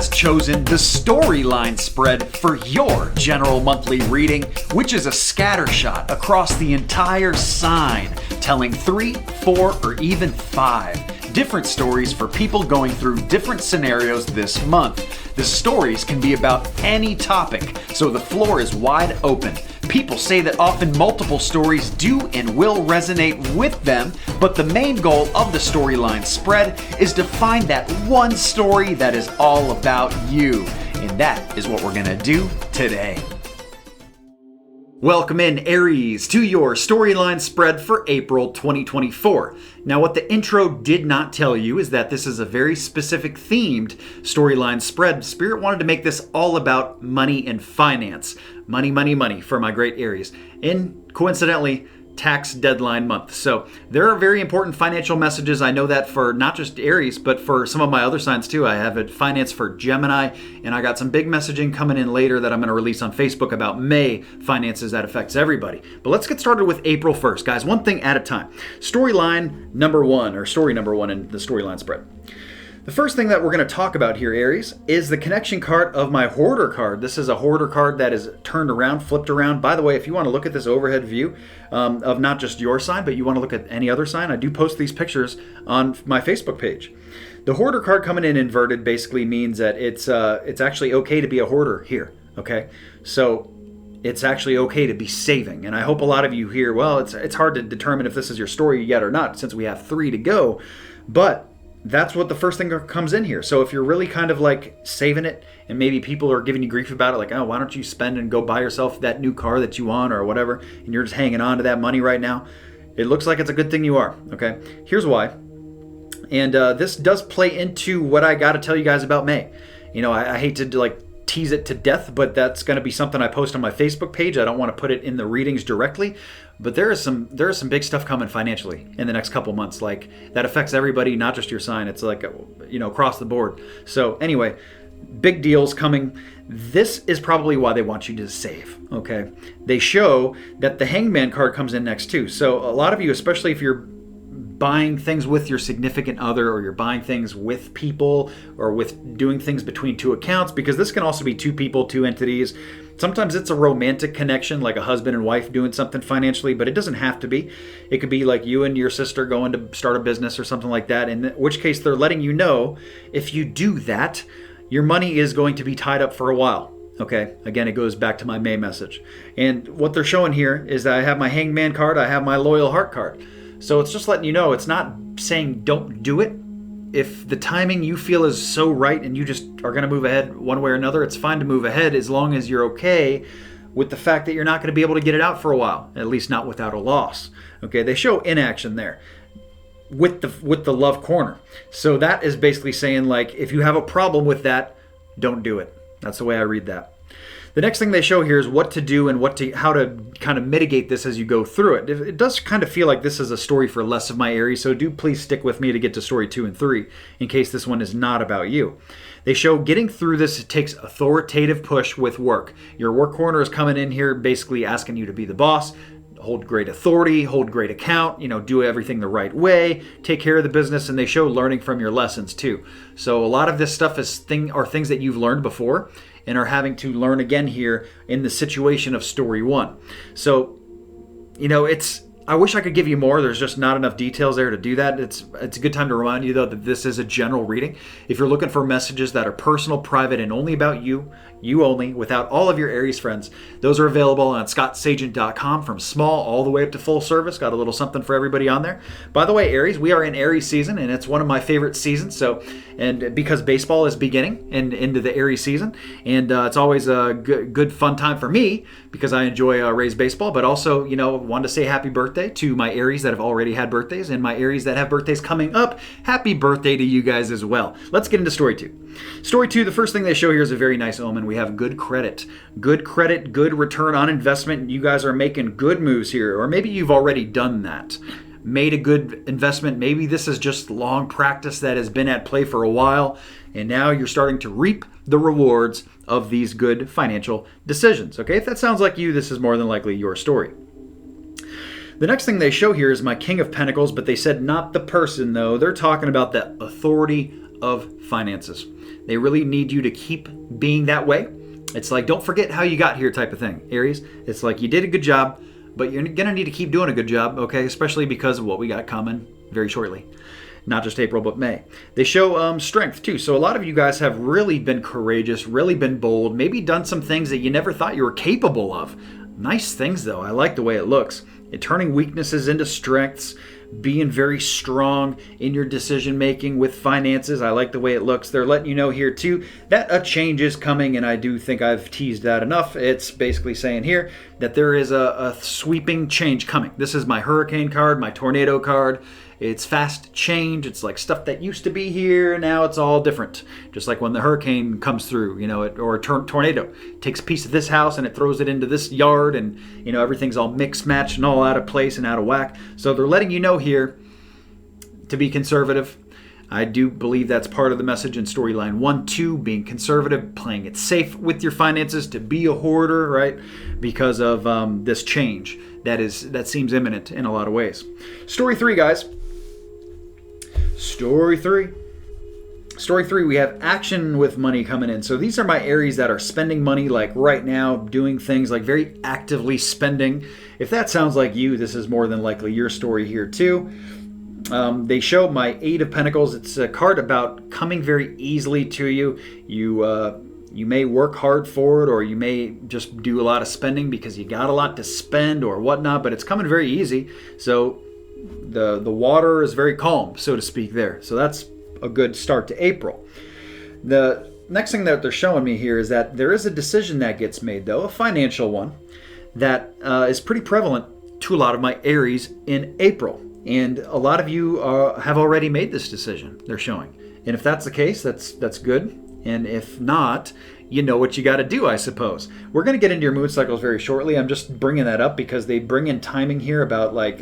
has chosen the storyline spread for your general monthly reading, which is a scattershot across the entire sign, telling 3, 4, or even 5 different stories for people going through different scenarios this month. The stories can be about any topic, so the floor is wide open. People say that often multiple stories do and will resonate with them, but the main goal of the storyline spread is to find that one story that is all about you. And that is what we're going to do today. Welcome in, Aries, to your storyline spread for April 2024. Now, what the intro did not tell you is that this is a very specific themed storyline spread. Spirit wanted to make this all about money and finance. Money, money, money for my great Aries. And coincidentally, tax deadline month. So there are very important financial messages. I know that for not just Aries, but for some of my other signs too. I have a finance for Gemini, and I got some big messaging coming in later that I'm going to release on Facebook about May finances that affects everybody. But let's get started with April 1st, guys. One thing at a time. Storyline number one, or story number one in the storyline spread. The first thing that we're going to talk about here, Aries, is the connection card of my hoarder card. This is a hoarder card that is turned around, flipped around. By the way, if you want to look at this overhead view of not just your sign, but you want to look at any other sign, I do post these pictures on my Facebook page. The hoarder card coming in inverted basically means that it's actually okay to be a hoarder here, okay? So it's actually okay to be saving. And I hope a lot of you here, well, it's hard to determine if this is your story yet or not, since we have 3 to go, but that's what the first thing comes in here. So if you're really kind of like saving it, and maybe people are giving you grief about it, like, oh, why don't you spend and go buy yourself that new car that you want or whatever, and you're just hanging on to that money right now, it looks like it's a good thing you are, okay? Here's why. And this does play into what I got to tell you guys about May. You know, I hate to like tease it to death, but that's going to be something I post on my Facebook page. I don't want to put it in the readings directly, but there is some big stuff coming financially in the next couple months, like that affects everybody, not just your sign. It's like, you know, across the board. So anyway, big deals coming. This is probably why they want you to save, okay? They show that the Hangman card comes in next too. So a lot of you, especially if you're buying things with your significant other, or you're buying things with people, or with doing things between 2 accounts, because this can also be 2 people, 2 entities. Sometimes it's a romantic connection, like a husband and wife doing something financially, but it doesn't have to be. It could be like you and your sister going to start a business or something like that, in which case they're letting you know if you do that, your money is going to be tied up for a while. Okay, again, it goes back to my May message. And what they're showing here is that I have my Hangman card, I have my Loyal Heart card. So it's just letting you know, it's not saying don't do it. If the timing you feel is so right and you just are going to move ahead one way or another, it's fine to move ahead as long as you're okay with the fact that you're not going to be able to get it out for a while, at least not without a loss. Okay, they show inaction there with the love corner. So that is basically saying, like, if you have a problem with that, don't do it. That's the way I read that. The next thing they show here is what to do and how to kind of mitigate this as you go through it. It does kind of feel like this is a story for less of my Aries, so do please stick with me to get to story 2 and 3 in case this one is not about you. They show getting through this takes authoritative push with work. Your work corner is coming in here basically asking you to be the boss, hold great authority, hold great account, you know, do everything the right way, take care of the business, and they show learning from your lessons too. So a lot of this stuff are things that you've learned before and are having to learn again here in the situation of story 1. So, you know, I wish I could give you more. There's just not enough details there to do that. It's a good time to remind you, though, that this is a general reading. If you're looking for messages that are personal, private, and only about you only, without all of your Aries friends, those are available on scottsagent.com from small all the way up to full service. Got a little something for everybody on there. By the way, Aries, we are in Aries season, and it's one of my favorite seasons. And because baseball is beginning and into the Aries season, and it's always a good fun time for me because I enjoy Rays baseball, but also, you know, wanted to say happy birthday to my Aries that have already had birthdays, and my Aries that have birthdays coming up. Happy birthday to you guys as well. Let's get into story 2. Story 2, the first thing they show here is a very nice omen. We have good credit, good return on investment. You guys are making good moves here, or maybe you've already done that. Made a good investment. Maybe this is just long practice that has been at play for a while, and now you're starting to reap the rewards of these good financial decisions. Okay, if that sounds like you, this is more than likely your story. The next thing they show here is my King of Pentacles, but they said not the person, though. They're talking about the authority of finances. They really need you to keep being that way. It's like, don't forget how you got here type of thing, Aries. It's like you did a good job, but you're going to need to keep doing a good job, okay? Especially because of what we got coming very shortly. Not just April, but May. They show strength, too. So a lot of you guys have really been courageous, really been bold, maybe done some things that you never thought you were capable of. Nice things, though. I like the way it looks. Turning weaknesses into strengths, being very strong in your decision making with finances. I like the way it looks. They're letting you know here too that a change is coming, and I do think I've teased that enough. It's basically saying here that there is a sweeping change coming. This is my hurricane card, my tornado card. It's fast change. It's like stuff that used to be here, now it's all different. Just like when the hurricane comes through, or a tornado takes a piece of this house and it throws it into this yard, and everything's all mixed, matched, and all out of place and out of whack. So they're letting you know here to be conservative. I do believe that's part of the message in storyline 1, 2, being conservative, playing it safe with your finances, to be a hoarder, right? Because of this change that seems imminent in a lot of ways. Story 3, guys. Story 3, we have action with money coming in. So these are my Aries that are spending money like right now, doing things like very actively spending. If that sounds like you, this is more than likely your story here too. They show my 8 of Pentacles. It's a card about coming very easily to you. You may work hard for it, or you may just do a lot of spending because you got a lot to spend or whatnot, but it's coming very easy. So the water is very calm, so to speak, there. So that's a good start to April. The next thing that they're showing me here is that there is a decision that gets made, though, a financial one, that is pretty prevalent to a lot of my Aries in April. And a lot of you have already made this decision, they're showing. And if that's the case, that's good. And if not, you know what you got to do, I suppose. We're going to get into your moon cycles very shortly. I'm just bringing that up because they bring in timing here about like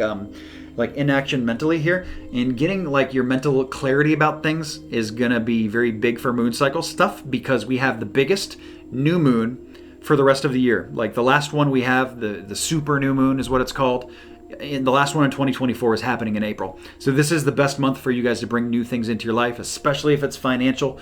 inaction mentally here, and getting like your mental clarity about things is going to be very big for moon cycle stuff, because we have the biggest new moon for the rest of the year. Like the last one we have, the super new moon is what it's called. And the last one in 2024 is happening in April. So this is the best month for you guys to bring new things into your life, especially if it's financial.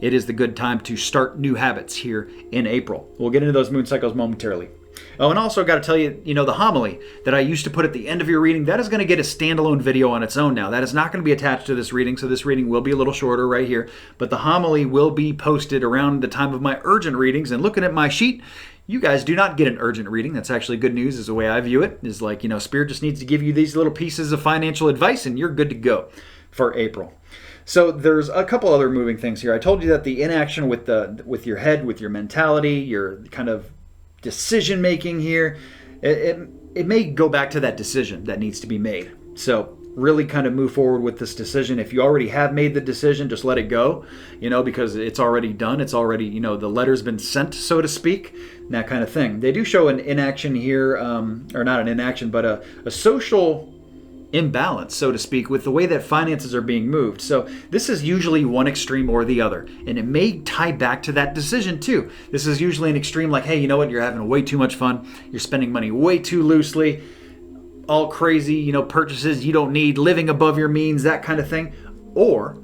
It is the good time to start new habits here in April. We'll get into those moon cycles momentarily. Oh, and also got to tell you, the homily that I used to put at the end of your reading, that is going to get a standalone video on its own now. That is not going to be attached to this reading, so this reading will be a little shorter right here. But the homily will be posted around the time of my urgent readings. And looking at my sheet, you guys do not get an urgent reading. That's actually good news, is the way I view it. Is like, Spirit just needs to give you these little pieces of financial advice, and you're good to go for April. So there's a couple other moving things here. I told you that the inaction with your head, with your mentality, your kind of decision making here, it may go back to that decision that needs to be made. So really kind of move forward with this decision. If you already have made the decision, just let it go, because it's already done. It's already, the letter's been sent, so to speak, that kind of thing. They do show an inaction here, or not an inaction, but a social imbalance, so to speak, with the way that finances are being moved. So this is usually one extreme or the other, and it may tie back to that decision too. This is usually an extreme like, hey, you know what, you're having way too much fun, you're spending money way too loosely, all crazy, purchases you don't need, living above your means, that kind of thing. Or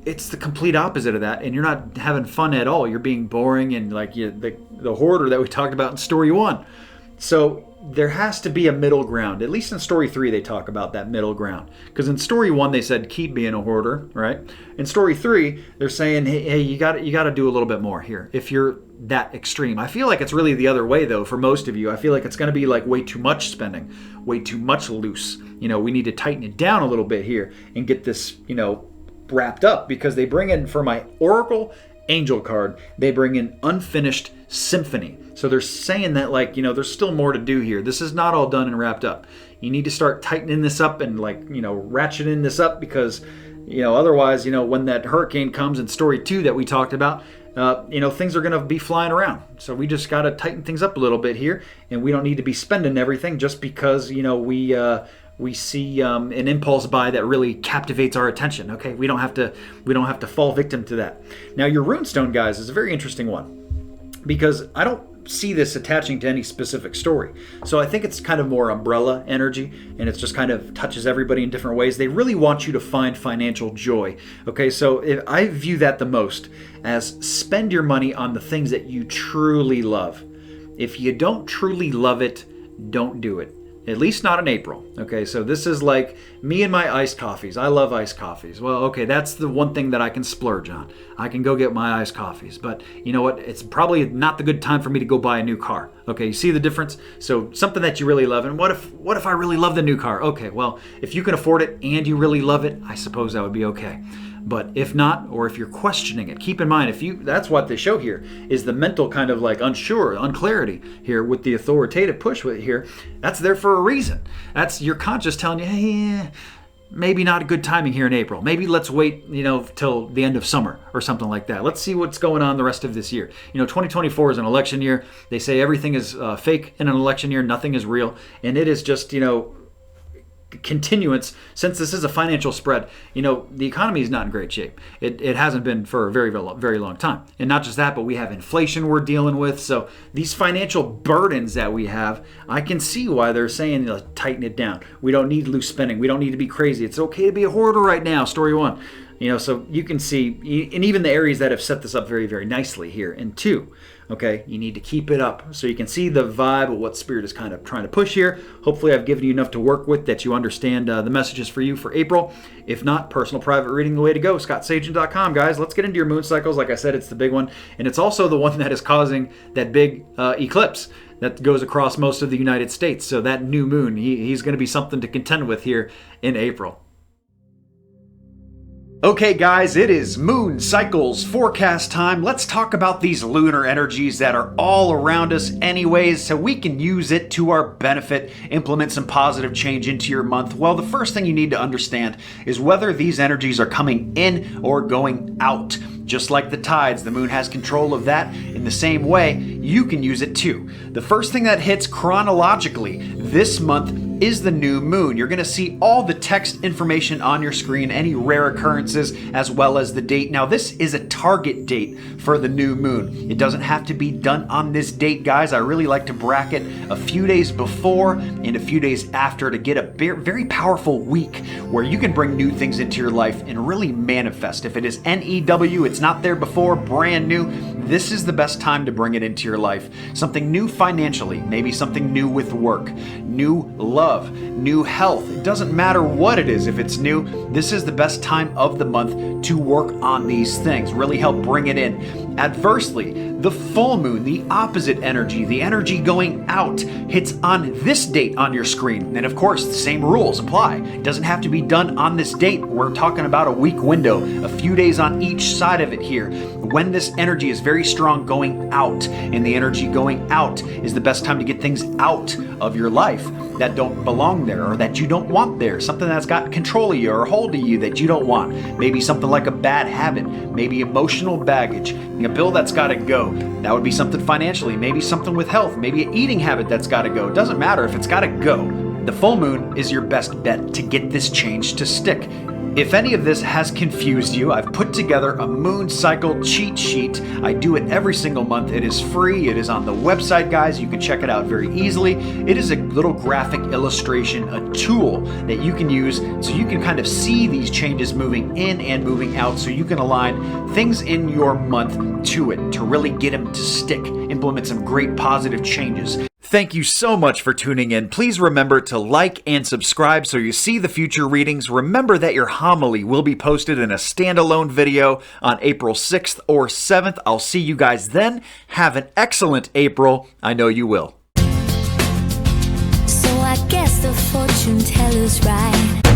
it's the complete opposite of that, and you're not having fun at all. You're being boring and like the hoarder that we talked about in story 1. So there has to be a middle ground. At least in story 3, they talk about that middle ground. Because in story 1, they said keep being a hoarder, right? In story 3, they're saying, hey, you got to do a little bit more here if you're that extreme. I feel like it's really the other way, though, for most of you. I feel like it's going to be like way too much spending, way too much loose. We need to tighten it down a little bit here and get this, wrapped up, because they bring in, for my Oracle Angel card, they bring in unfinished symphony. So they're saying that, like, there's still more to do here. This is not all done and wrapped up. You need to start tightening this up and, like, ratcheting this up, because, otherwise, when that hurricane comes in story 2 that we talked about, things are going to be flying around. So we just got to tighten things up a little bit here, and we don't need to be spending everything just because, we see an impulse buy that really captivates our attention. Okay, we don't have to fall victim to that. Now, your Rune Stone, guys, is a very interesting one, because I don't see this attaching to any specific story. So I think it's kind of more umbrella energy, and it's just kind of touches everybody in different ways. They really want you to find financial joy. Okay, so I view that the most as spend your money on the things that you truly love. If you don't truly love it, don't do it. At least not in April. Okay, so this is like me and my iced coffees. I love iced coffees. Well, okay, that's the one thing that I can splurge on. I can go get my iced coffees. But you know what? It's probably not the good time for me to go buy a new car. Okay, you see the difference? So something that you really love. And what if I really love the new car? Okay, well, if you can afford it and you really love it, I suppose that would be okay. But if not, or if you're questioning it, keep in mind, that's what they show here, is the mental kind of like unclarity here with the authoritative push with here. That's there for a reason. That's your conscious telling you, hey, maybe not a good timing here in April. Maybe let's wait, till the end of summer or something like that. Let's see what's going on the rest of this year. 2024 is an election year. They say everything is fake in an election year. Nothing is real. And it is just, continuance. Since this is a financial spread, the economy is not in great shape. It hasn't been for a very, very long time. And not just that, but we have inflation we're dealing with. So these financial burdens that we have, I can see why they're saying tighten it down. We don't need loose spending. We don't need to be crazy. It's okay to be a hoarder right now. Story one. So you can see, and even the Aries that have set this up very, very nicely here. And two, okay, you need to keep it up. So you can see the vibe of what Spirit is kind of trying to push here. Hopefully I've given you enough to work with that you understand the messages for you for April. If not, personal private reading the way to go. ScottSagent.com, guys. Let's get into your moon cycles. Like I said, it's the big one. And it's also the one that is causing that big eclipse that goes across most of the United States. So that new moon, he's going to be something to contend with here in April. Okay guys, it is moon cycles forecast time. Let's talk about these lunar energies that are all around us anyways, so we can use it to our benefit, implement some positive change into your month. Well, the first thing you need to understand is whether these energies are coming in or going out. Just like the tides, the moon has control of that. In the same way, you can use it too. The first thing that hits chronologically this month is the new moon. You're going to see all the text information on your screen, any rare occurrences, as well as the date. Now, this is a target date for the new moon. It doesn't have to be done on this date, guys. I really like to bracket a few days before and a few days after to get a very powerful week where you can bring new things into your life and really manifest. If it is NEW, it's not there before, brand new, this is the best time to bring it into your life. Something new financially, maybe something new with work, new love, new health. It doesn't matter what it is. If it's new, this is the best time of the month to work on these things, really help bring it in. Adversely, the full moon, the opposite energy, the energy going out, hits on this date on your screen. And of course, the same rules apply. It doesn't have to be done on this date. We're talking about a week window, a few days on each side of it here. When this energy is very strong going out, and the energy going out is the best time to get things out of your life that don't belong there or that you don't want there, something that's got control of you or hold of you that you don't want. Maybe something like a bad habit, maybe emotional baggage, a bill that's got to go. That would be something financially, maybe something with health, maybe an eating habit that's got to go. It doesn't matter if it's got to go. The full moon is your best bet to get this change to stick. If any of this has confused you, I've put together a moon cycle cheat sheet. I do it every single month. It is free. It is on the website, guys. You can check it out very easily. It is a little graphic illustration, a tool that you can use so you can kind of see these changes moving in and moving out, so you can align things in your month to it to really get them to stick, implement some great positive changes. Thank you so much for tuning in. Please remember to like and subscribe so you see the future readings. Remember that your homily will be posted in a standalone video on April 6th or 7th. I'll see you guys then. Have an excellent April. I know you will. So I guess the fortune teller's right.